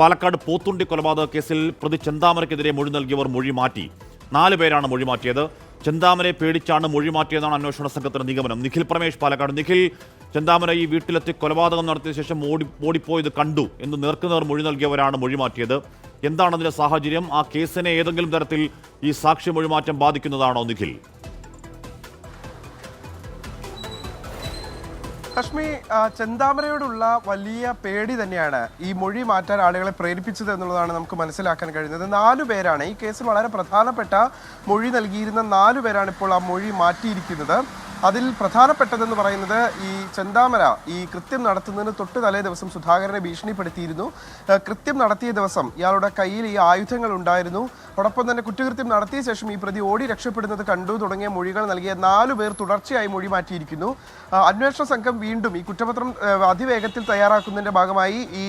പാലക്കാട് പോത്തുണ്ടി കൊലപാതക കേസിൽ പ്രതി ചെന്താമരയ്ക്കെതിരെ മൊഴി നൽകിയവർ മൊഴി മാറ്റി. 4 പേരാണ് മൊഴി മാറ്റിയത്. ചെന്താമരയെ പേടിച്ചാണ് മൊഴി മാറ്റിയതാണ് അന്വേഷണ സംഘത്തിന്റെ നിഗമനം. നിഖിൽ പ്രമേഷ്, പാലക്കാട്. നിഖിൽ, ചെന്താമര ഈ വീട്ടിലെത്തി കൊലപാതകം നടത്തിയ ശേഷം ഓടിപ്പോയത് കണ്ടു എന്ന് നേർക്കുനേർ മൊഴി നൽകിയവരാണ് മൊഴി മാറ്റിയത്. എന്താണ് അതിന്റെ സാഹചര്യം? ആ കേസിനെ ഏതെങ്കിലും തരത്തിൽ ഈ സാക്ഷി മൊഴിമാറ്റം ബാധിക്കുന്നതാണോ നിഖിൽ? കശ്മി, ചെന്താമരയോടുള്ള വലിയ പേടി തന്നെയാണ് ഈ മൊഴി മാറ്റാൻ ആളുകളെ പ്രേരിപ്പിച്ചത് എന്നുള്ളതാണ് നമുക്ക് മനസ്സിലാക്കാൻ കഴിയുന്നത്. 4 പേരാണ് ഈ കേസിൽ വളരെ പ്രധാനപ്പെട്ട മൊഴി നൽകിയിരുന്ന 4 പേരാണ് ഇപ്പോൾ ആ മൊഴി മാറ്റിയിരിക്കുന്നത്. അതിൽ പ്രധാനപ്പെട്ടതെന്ന് പറയുന്നത് ഈ ചെന്താമര ഈ കൃത്യം നടത്തുന്നതിന് തൊട്ട് തലേ ദിവസം സുധാകരനെ ഭീഷണിപ്പെടുത്തിയിരുന്നു. കൃത്യം നടത്തിയ ദിവസം ഇയാളുടെ കയ്യിൽ ഈ ആയുധങ്ങൾ ഉണ്ടായിരുന്നു. അതോടൊപ്പം തന്നെ കുറ്റകൃത്യം നടത്തിയ ശേഷം ഈ പ്രതി ഓടി രക്ഷപ്പെടുന്നത് കണ്ടു തുടങ്ങിയ മൊഴികൾ നൽകിയ 4 പേർ തുടർച്ചയായി മൊഴി മാറ്റിയിരിക്കുന്നു. അന്വേഷണ സംഘം വീണ്ടും ഈ കുറ്റപത്രം അതിവേഗത്തിൽ തയ്യാറാക്കുന്നതിന്റെ ഭാഗമായി ഈ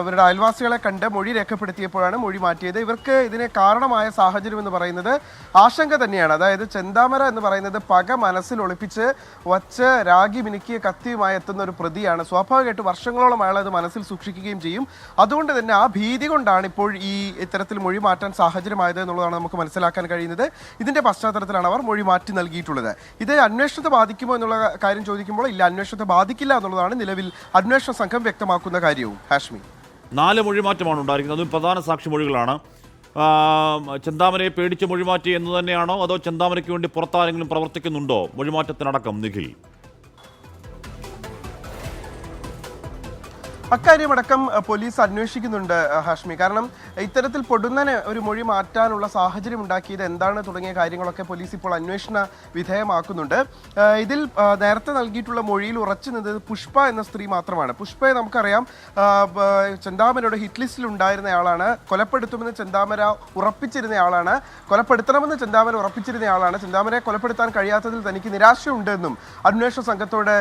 അവരുടെ അയൽവാസികളെ കണ്ട് മൊഴി രേഖപ്പെടുത്തിയപ്പോഴാണ് മൊഴി മാറ്റിയത്. ഇവർക്ക് ഇതിന് കാരണമായ സാഹചര്യം എന്ന് പറയുന്നത് ആശങ്ക തന്നെയാണ്. അതായത് ചെന്താമര എന്ന് പറയുന്നത് പക മനസ്സിൽ ഒളിപ്പിച്ച് വച്ച് രാഗി മിനുക്കിയ കത്തിയുമായി എത്തുന്ന ഒരു പ്രതിയാണ്. സ്വാഭാവികമായിട്ട് വർഷങ്ങളോളം അയാൾ അത് മനസ്സിൽ സൂക്ഷിക്കുകയും ചെയ്യും. അതുകൊണ്ട് തന്നെ ആ ഭീതി കൊണ്ടാണ് ഇപ്പോൾ ഈ ഇത്തരത്തിൽ മൊഴി മാറ്റാൻ സാഹചര്യമായത് എന്നുള്ളതാണ് നമുക്ക് മനസ്സിലാക്കാൻ കഴിയുന്നത്. ഇതിന്റെ പശ്ചാത്തലത്തിലാണ് അവർ മൊഴി മാറ്റി നൽകിയിട്ടുള്ളത്. ഇത് അന്വേഷണത്തെ ബാധിക്കുമോ എന്നുള്ള കാര്യം ചോദിക്കുമ്പോൾ ഇല്ല, അന്വേഷണത്തെ ബാധിക്കില്ല എന്നുള്ളതാണ് നിലവിൽ അന്വേഷണ സംഘം വ്യക്തമാക്കുന്ന കാര്യവും. ഹാഷ്മി, 4 മൊഴിമാറ്റമാണ് ഉണ്ടായിരിക്കുന്നത്. അതും പ്രധാന സാക്ഷി മൊഴികളാണ്. ചെന്താമരയെ പേടിച്ച് മൊഴിമാറ്റി എന്ന് തന്നെയാണോ, അതോ ചെന്താമരയ്ക്ക് വേണ്ടി പുറത്താരെങ്കിലും പ്രവർത്തിക്കുന്നുണ്ടോ മൊഴിമാറ്റത്തിനടക്കം നിഖിൽ? അക്കാര്യമടക്കം പോലീസ് അന്വേഷിക്കുന്നുണ്ട് ഹാഷ്മി. കാരണം ഇത്തരത്തിൽ പൊടുന്നനെ ഒരു മൊഴി മാറ്റാനുള്ള സാഹചര്യം ഉണ്ടാക്കിയത് എന്താണ് തുടങ്ങിയ കാര്യങ്ങളൊക്കെ പോലീസ് ഇപ്പോൾ അന്വേഷണ വിധേയമാക്കുന്നുണ്ട്. ഇതിൽ നേരത്തെ നൽകിയിട്ടുള്ള മൊഴിയിൽ ഉറച്ചു നിന്നത് പുഷ്പ എന്ന സ്ത്രീ മാത്രമാണ്. പുഷ്പയെ നമുക്കറിയാം, ചെന്താമരയുടെ ഹിറ്റ് ലിസ്റ്റിൽ ഉണ്ടായിരുന്നയാളാണ്. കൊലപ്പെടുത്തുമെന്ന് ചെന്താമര ഉറപ്പിച്ചിരുന്നയാളാണ്. കൊലപ്പെടുത്തണമെന്ന് ചെന്താമര ഉറപ്പിച്ചിരുന്നയാളാണ്. ചെന്താമരയെ കൊലപ്പെടുത്താൻ കഴിയാത്തതിൽ തനിക്ക് നിരാശയുണ്ടെന്നും അന്വേഷണ സംഘത്തോട്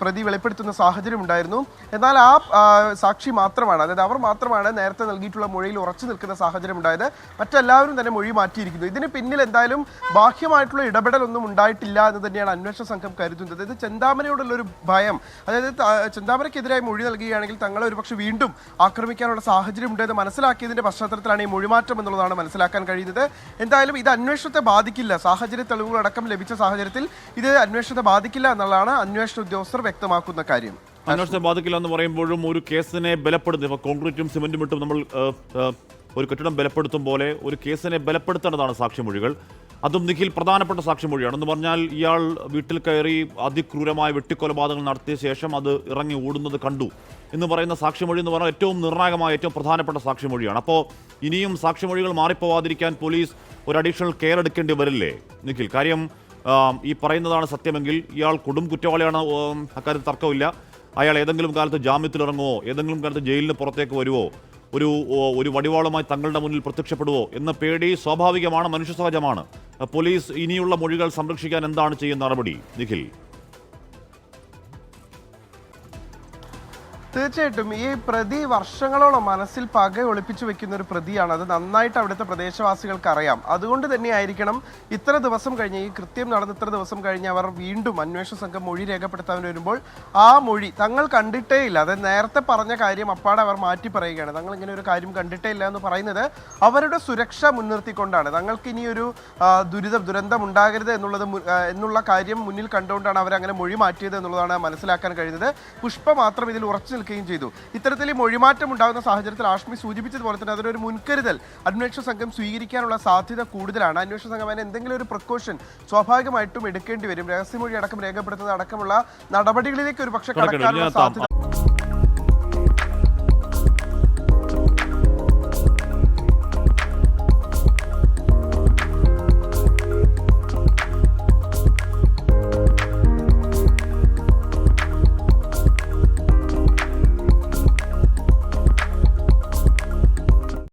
പ്രതി വെളിപ്പെടുത്തുന്ന സാഹചര്യം ഉണ്ടായിരുന്നു. എന്നാൽ ആ സാക്ഷി മാത്രമാണ്, അതായത് അവർ മാത്രമാണ് നേരത്തെ നൽകിയിട്ടുള്ള മൊഴിയിൽ ഉറച്ചു നിൽക്കുന്ന സാഹചര്യം ഉണ്ടായത്. മറ്റെല്ലാവരും തന്നെ മൊഴി മാറ്റിയിരിക്കുന്നു. ഇതിന് പിന്നിൽ എന്തായാലും ബാഹ്യമായിട്ടുള്ള ഇടപെടലൊന്നും ഉണ്ടായിട്ടില്ല എന്ന് തന്നെയാണ് അന്വേഷണ സംഘം കരുതുന്നത്. ഇത് ചെന്താമരയോടുള്ളൊരു ഭയം, അതായത് ചെന്താമരയ്ക്കെതിരായി മൊഴി നൽകുകയാണെങ്കിൽ തങ്ങളെ ഒരുപക്ഷെ വീണ്ടും ആക്രമിക്കാനുള്ള സാഹചര്യം ഉണ്ടെന്ന് മനസ്സിലാക്കിയതിന്റെ പശ്ചാത്തലത്തിലാണ് ഈ മൊഴിമാറ്റം എന്നുള്ളതാണ് മനസ്സിലാക്കാൻ കഴിയുന്നത്. എന്തായാലും ഇത് അന്വേഷണത്തെ ബാധിക്കില്ല. സാഹചര്യ തെളിവുകളടക്കം ലഭിച്ച സാഹചര്യത്തിൽ ഇത് അന്വേഷണത്തെ ബാധിക്കില്ല എന്നുള്ളതാണ് അന്വേഷണ ഉദ്യോഗസ്ഥർ വ്യക്തമാക്കുന്ന കാര്യം. അന്വേഷണത്തെ ബാധിക്കില്ല എന്ന് പറയുമ്പോഴും ഒരു കേസിനെ ബലപ്പെടുത്തും. ഇപ്പോൾ കോൺക്രീറ്റും സിമെന്റും ഇട്ടും നമ്മൾ ഒരു കെട്ടിടം ബലപ്പെടുത്തും പോലെ ഒരു കേസിനെ ബലപ്പെടുത്തേണ്ടതാണ് സാക്ഷിമൊഴികൾ. അതും നിഖിൽ പ്രധാനപ്പെട്ട സാക്ഷിമൊഴിയാണ്. എന്ന് പറഞ്ഞാൽ ഇയാൾ വീട്ടിൽ കയറി അതിക്രൂരമായ വെട്ടിക്കൊലപാതകങ്ങൾ നടത്തിയ ശേഷം അത് ഇറങ്ങി ഓടുന്നത് കണ്ടു എന്ന് പറയുന്ന സാക്ഷിമൊഴി എന്ന് പറഞ്ഞാൽ ഏറ്റവും നിർണായകമായ ഏറ്റവും പ്രധാനപ്പെട്ട സാക്ഷിമൊഴിയാണ്. അപ്പോൾ ഇനിയും സാക്ഷിമൊഴികൾ മാറിപ്പോവാതിരിക്കാൻ പോലീസ് ഒരു അഡീഷണൽ കെയർ എടുക്കേണ്ടി വരില്ലേ നിഖിൽ? കാര്യം ഈ പറയുന്നതാണ് സത്യമെങ്കിൽ ഇയാൾ കൊടും കുറ്റവാളിയാണ്, അക്കാര്യത്തിൽ തർക്കമില്ല. അയാൾ ഏതെങ്കിലും കാലത്ത് ജാമ്യത്തിലിറങ്ങുമോ, ഏതെങ്കിലും കാലത്ത് ജയിലിന് പുറത്തേക്ക് വരുമോ, ഒരു വടിവാളുമായി തങ്ങളുടെ മുന്നിൽ പ്രത്യക്ഷപ്പെടുവോ എന്ന പേടി സ്വാഭാവികമാണ്, മനുഷ്യ സഹജമാണ്. പോലീസ് ഇനിയുള്ള മൊഴികൾ സംരക്ഷിക്കാൻ എന്താണ് ചെയ്യുന്ന നടപടി നിഖിൽ? തീർച്ചയായിട്ടും ഈ പ്രതി വർഷങ്ങളോളം മനസ്സിൽ പക ഒളിപ്പിച്ചു വെക്കുന്ന ഒരു പ്രതിയാണ്. അത് നന്നായിട്ട് അവിടുത്തെ പ്രദേശവാസികൾക്ക് അറിയാം. അതുകൊണ്ട് തന്നെയായിരിക്കണം ഇത്ര ദിവസം കഴിഞ്ഞ്, ഈ കൃത്യം നടന്ന് ഇത്ര ദിവസം കഴിഞ്ഞ് അവർ വീണ്ടും അന്വേഷണ സംഘം മൊഴി രേഖപ്പെടുത്താൻ വരുമ്പോൾ ആ മൊഴി തങ്ങൾ കണ്ടിട്ടേ ഇല്ല, അത് നേരത്തെ പറഞ്ഞ കാര്യം അപ്പാടെ അവർ മാറ്റി പറയുകയാണ്. തങ്ങൾ ഇങ്ങനെ ഒരു കാര്യം കണ്ടിട്ടേ ഇല്ല എന്ന് പറയുന്നത് അവരുടെ സുരക്ഷ മുൻനിർത്തിക്കൊണ്ടാണ്. തങ്ങൾക്ക് ഇനിയൊരു ദുരന്തം ഉണ്ടാകരുത് എന്നുള്ള കാര്യം മുന്നിൽ കണ്ടുകൊണ്ടാണ് അവരങ്ങനെ മൊഴി മാറ്റിയത് എന്നുള്ളതാണ് മനസ്സിലാക്കാൻ കഴിയുന്നത്. പുഷ്പ മാത്രം ഇതിൽ ഉറച്ചു ചെയ്തു. ഇത്തരത്തിൽ മൊഴിമാറ്റം ഉണ്ടാകുന്ന സാഹചര്യത്തിൽ ആഷ്മി സൂചിപ്പിച്ചതുപോലെ തന്നെ അതിനൊരു മുൻകരുതൽ അന്വേഷണ സംഘം സ്വീകരിക്കാനുള്ള സാധ്യത കൂടുതലാണ്. അന്വേഷണ സംഘം അതിന് എന്തെങ്കിലും ഒരു പ്രിക്കോഷൻ സ്വാഭാവികമായിട്ടും എടുക്കേണ്ടി വരും. രഹസ്യമൊഴി അടക്കം രേഖപ്പെടുത്തുന്നത് അടക്കമുള്ള നടപടികളിലേക്ക് ഒരു പക്ഷേ കടക്കാനുള്ള സാധ്യത